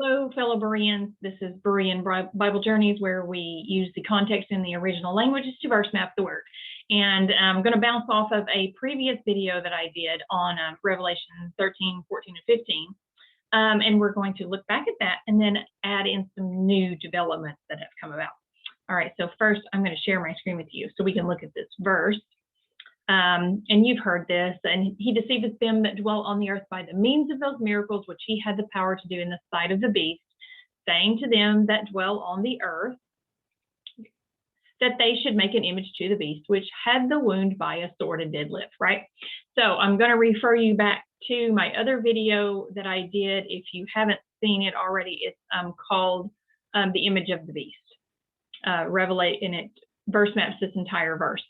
Hello, fellow Bereans. This is Berean Bible Journeys, where we use the context in the original languages to verse map the word. And I'm going to bounce off of a previous video that I did on Revelation 13, 14, and 15. And we're going to look back at that and then add in some new developments that have come about. All right, so first I'm going to share my screen with you so we can look at this verse. And you've heard this, and he deceiveth them that dwell on the earth by the means of those miracles which he had the power to do in the sight of the beast, saying to them that dwell on the earth that they should make an image to the beast, which had the wound by a sword and did live, right? So I'm going to refer you back to my other video that I did. If you haven't seen it already, it's called The Image of the Beast. And it verse maps this entire verse.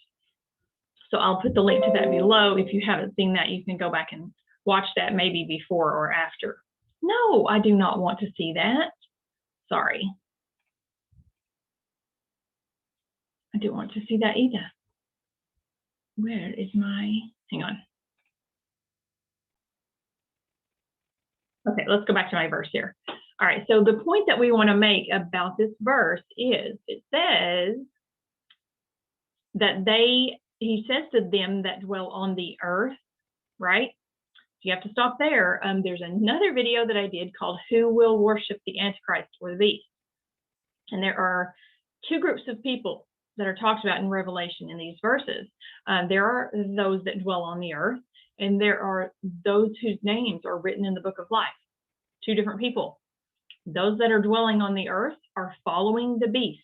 So I'll put the link to that below. If you haven't seen that, you can go back and watch that maybe before or after. No, I do not want to see that. Sorry. I don't want to see that either. Where is my, hang on. Okay, let's go back to my verse here. All right, so the point that we want to make about this verse is, it says that he says to them that dwell on the earth, right? You have to stop there. There's another video that I did called Who Will Worship the Antichrist or the Beast? And there are two groups of people that are talked about in Revelation in these verses. There are those that dwell on the earth, and there are those whose names are written in the book of life. Two different people. Those that are dwelling on the earth are following the beast.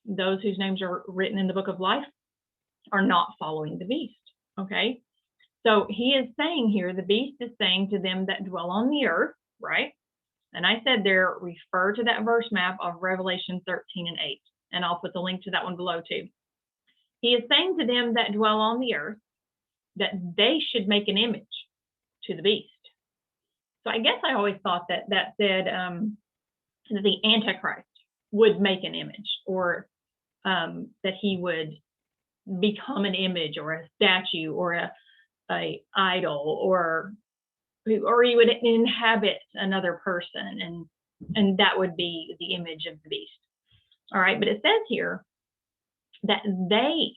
Those whose names are written in the book of life are not following the beast, okay? So he is saying here, the beast is saying to them that dwell on the earth, right? And I said there, refer to that verse map of Revelation 13 and 8, and I'll put the link to that one below too. He is saying to them that dwell on the earth that they should make an image to the beast. So I guess I always thought that said that the Antichrist would make an image, or that he would become an image or a statue or a idol, or he would inhabit another person, and that would be the image of the beast. All right, but it says here that they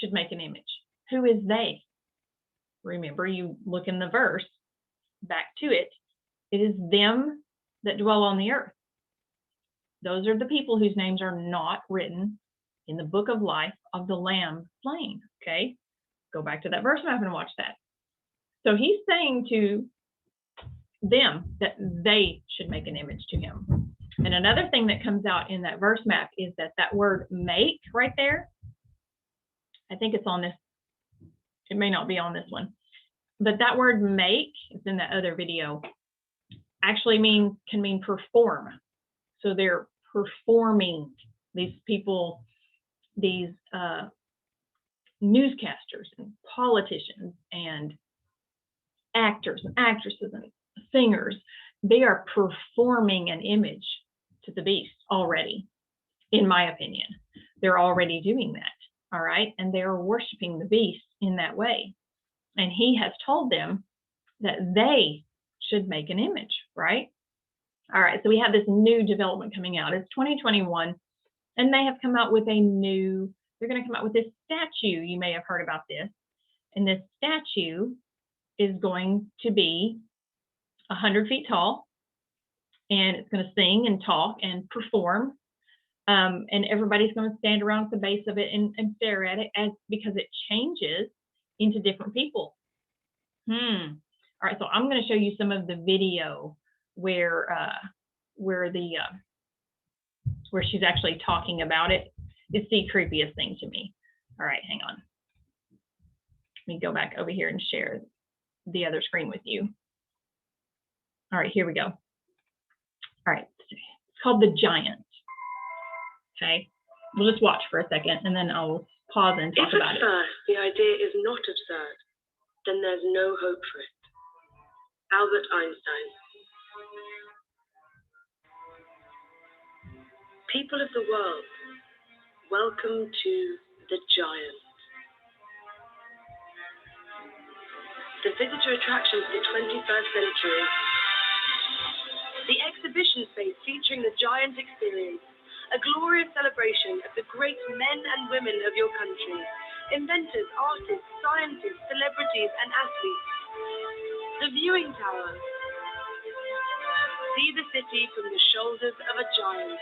should make an image. Who is they? Remember, you look in the verse back to it. It is them that dwell on the earth. Those are the people whose names are not written in the book of life of the Lamb slain, okay? Go back to that verse map and watch that. So he's saying to them that they should make an image to him. And another thing that comes out in that verse map is that word make right there, I think it's on this, it may not be on this one, but that word make, it's in that other video, actually can mean perform. So they're performing, these people, these newscasters and politicians and actors and actresses and singers, they are performing an image to the beast already, in my opinion. They're already doing that, all right? And they are worshiping the beast in that way. And he has told them that they should make an image, right? All right, so we have this new development coming out. It's 2021, and they have come out with they're going to come out with this statue. You may have heard about this. And this statue is going to be 100 feet tall, and it's going to sing and talk and perform. And everybody's going to stand around at the base of it and stare at it because it changes into different people. All right, so I'm going to show you some of the video where she's actually talking about it. It's the creepiest thing to me. All right, hang on. Let me go back over here and share the other screen with you. All right, here we go. All right, it's called The Giant. Okay, we'll just watch for a second and then I'll pause and talk about it. If at first the idea is not absurd, then there's no hope for it. Albert Einstein. People of the world, welcome to The Giant. The visitor attraction for the 21st century. The exhibition exhibition space featuring the Giant Experience, a glorious celebration of the great men and women of your country, inventors, artists, scientists, celebrities, and athletes. The viewing tower. See the city from the shoulders of a giant.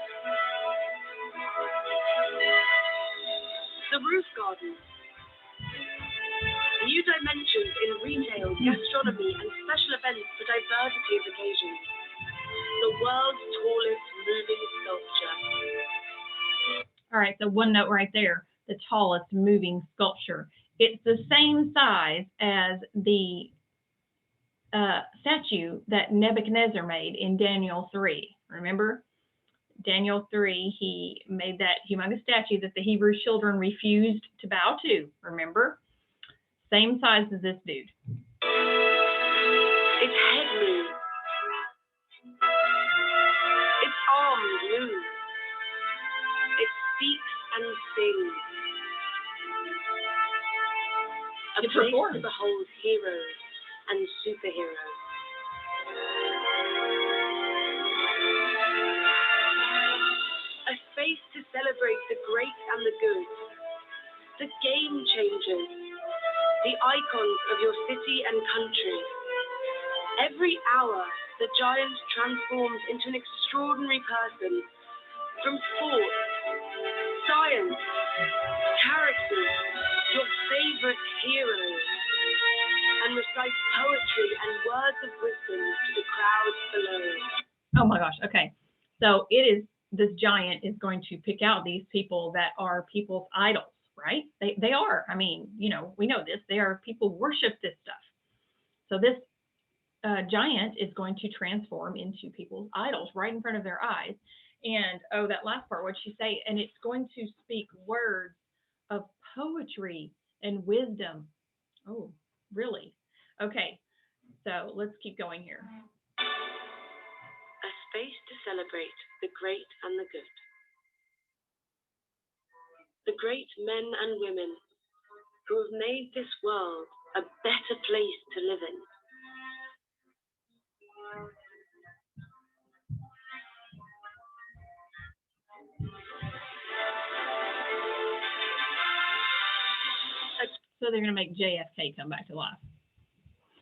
The roof garden. New dimensions in retail, gastronomy, and special events for diversity of occasions. The world's tallest moving sculpture. All right, so one note right there, the tallest moving sculpture. It's the same size as the statue that Nebuchadnezzar made in Daniel 3. Remember? Daniel 3, he made that humongous statue that the Hebrew children refused to bow to. Remember? Same size as this dude. Its head moves. Its arms move. It speaks and sings. A place to behold heroes and superheroes. A space to celebrate the great and the good, the game changers, the icons of your city and country. Every hour, the giant transforms into an extraordinary person, from sports, science, characters, your favorite heroes, and recites poetry and words of wisdom to the crowd below. Oh my gosh, okay. So this giant is going to pick out these people that are people's idols, right? They are. I mean, you know, we know this. They are people worship this stuff. So this giant is going to transform into people's idols right in front of their eyes. And oh, that last part, what'd she say? And it's going to speak words of poetry and wisdom. Oh, really? Okay, so let's keep going here. A space to celebrate the great and the good. The great men and women who have made this world a better place to live in. So they're going to make JFK come back to life.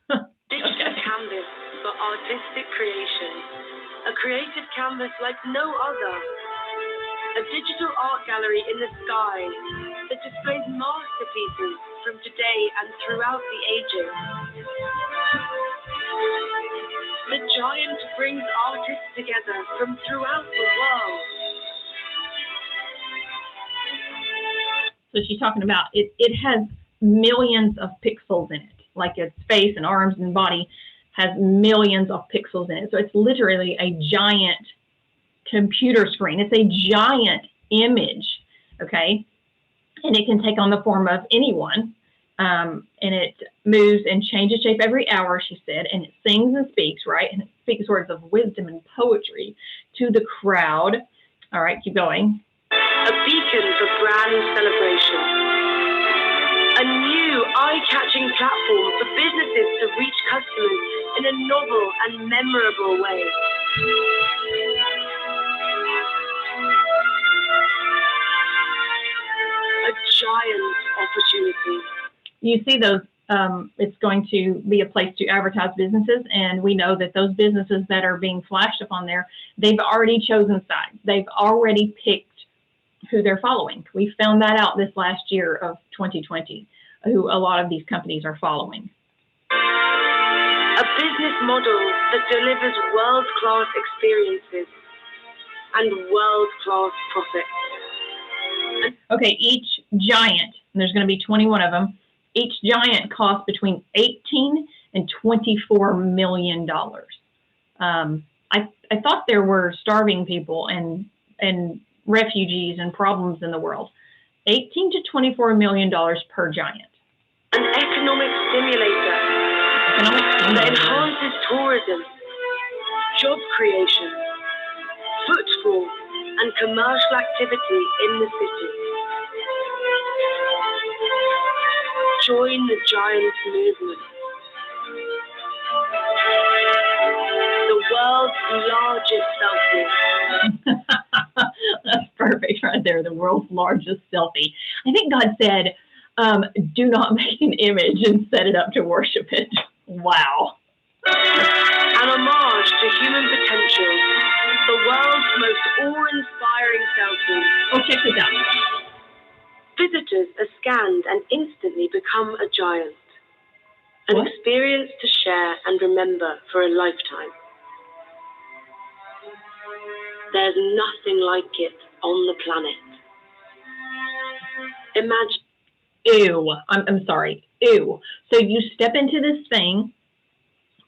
Digital canvas for artistic creation. A creative canvas like no other. A digital art gallery in the sky that displays masterpieces from today and throughout the ages. The giant brings artists together from throughout the world. So she's talking about it has millions of pixels in it, like its face and arms and body has millions of pixels in it. So it's literally a giant computer screen. It's a giant image, okay? And it can take on the form of anyone. And it moves and changes shape every hour, she said, and it sings and speaks, right? And it speaks words of wisdom and poetry to the crowd. All right, keep going. A beacon for brand celebration. A new eye-catching platform for businesses to reach customers in a novel and memorable way. A giant opportunity. You see those, it's going to be a place to advertise businesses, and we know that those businesses that are being flashed upon there, they've already chosen sides. They've already picked who they're following. We found that out this last year of 2020, who a lot of these companies are following. A business model that delivers world-class experiences and world-class profits. Okay, each giant, and there's going to be 21 of them, each giant costs between $18 and $24 million. I thought there were starving people and refugees and problems in the world. $18 to $24 million per giant. An economic stimulator that enhances tourism, job creation, footfall, and commercial activity in the city. Join the giant movement. The world world's largest selfie. That's perfect right there, the world's largest selfie. I think God said, do not make an image and set it up to worship it. Wow. An homage to human potential, the world's most awe-inspiring selfie. Oh, check this out. Visitors are scanned and instantly become a giant. An What? experience to share and remember for a lifetime. There's nothing like it on the planet. Imagine. Ew. I'm sorry. Ew. So you step into this thing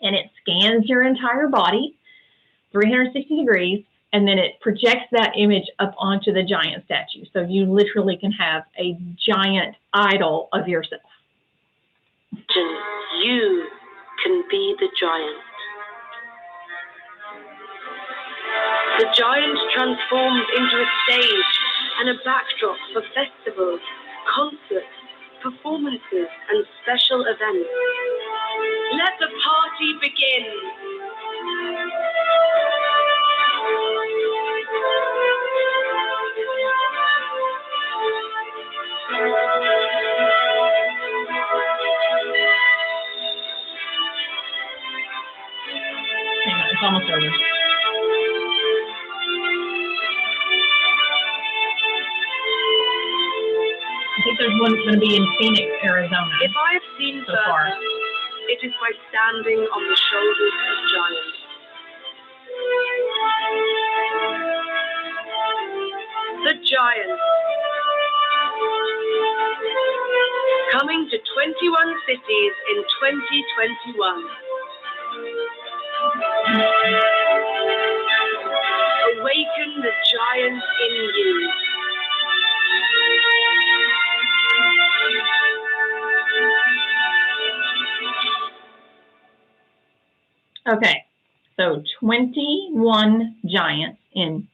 and it scans your entire body 360 degrees, and then it projects that image up onto the giant statue. So you literally can have a giant idol of yourself. You can be the giant. The giant transforms into a stage and a backdrop for festivals, concerts, performances, and special events. Let the party begin. Hang on, it's almost over. I think there's one going to be in Phoenix, Arizona. If I have seen so far, it is by standing on the shoulders of giants. The giants. Coming to 21 cities in 2021. Awaken the giant in you. Okay, so 21 giants in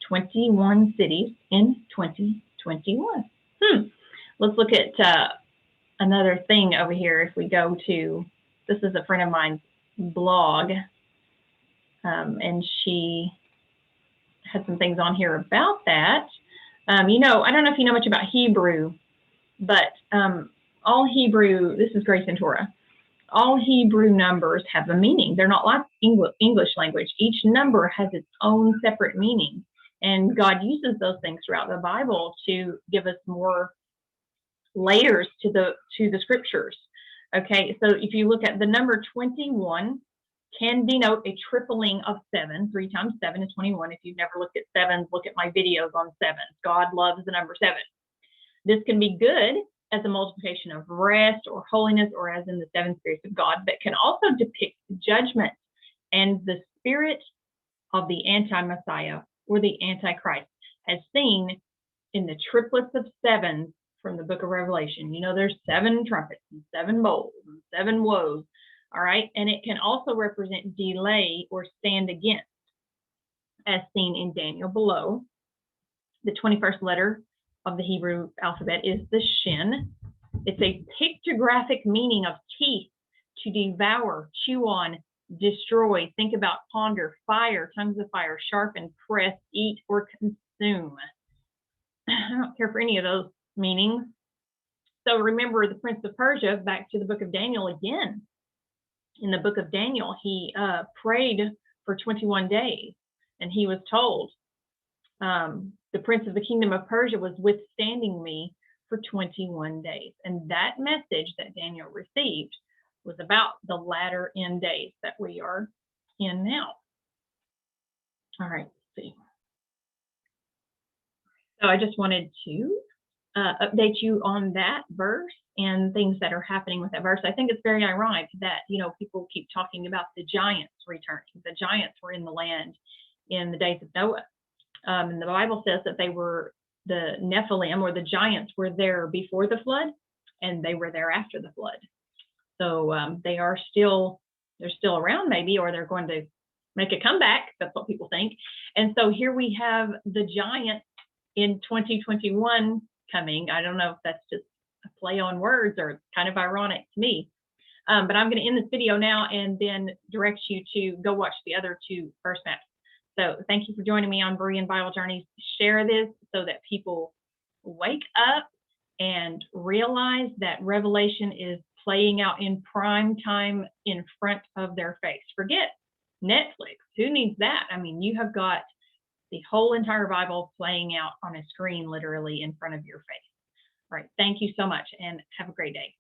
21 cities in 2021. Let's look at another thing over here. If we go to, this is a friend of mine's blog, and she had some things on here about that. You know, I don't know if you know much about Hebrew, but all Hebrew, this is Grace and Torah, all Hebrew numbers have a meaning. They're not like English language. Each number has its own separate meaning. And God uses those things throughout the Bible to give us more layers to the scriptures. Okay, so if you look at the number 21, can denote a tripling of 7. 3 times 7 is 21. If you've never looked at sevens, look at my videos on sevens. God loves the number 7. This can be good as a multiplication of rest or holiness, or as in the 7 spirits of God, but can also depict judgment and the spirit of the anti-Messiah or the Antichrist, as seen in the triplets of 7s from the book of Revelation. You know, there's 7 trumpets and 7 bowls and 7 woes. All right. And it can also represent delay or stand against, as seen in Daniel below. The 21st letter of the Hebrew alphabet is the Shin. It's a pictographic meaning of teeth, to devour, chew on, destroy, think about, ponder, fire, tongues of fire, sharpen, press, eat, or consume. I don't care for any of those meanings. So remember the Prince of Persia, back to the book of Daniel again. In the book of Daniel, he prayed for 21 days, and he was told, the prince of the kingdom of Persia was withstanding me for 21 days. And that message that Daniel received was about the latter end days that we are in now. All right, let's see. So I just wanted to update you on that verse and things that are happening with that verse. I think it's very ironic that, you know, people keep talking about the giants returning. The giants were in the land in the days of Noah. And the Bible says that they were, the Nephilim, or the giants, were there before the flood, and they were there after the flood. So they are still, they're still around maybe, or they're going to make a comeback. That's what people think. And so here we have the giants in 2021 coming. I don't know if that's just a play on words or it's kind of ironic to me. But I'm going to end this video now and then direct you to go watch the other two verse maps. So thank you for joining me on Berean Bible Journeys. Share this so that people wake up and realize that Revelation is playing out in prime time in front of their face. Forget Netflix. Who needs that? I mean, you have got the whole entire Bible playing out on a screen, literally in front of your face. All right. Thank you so much and have a great day.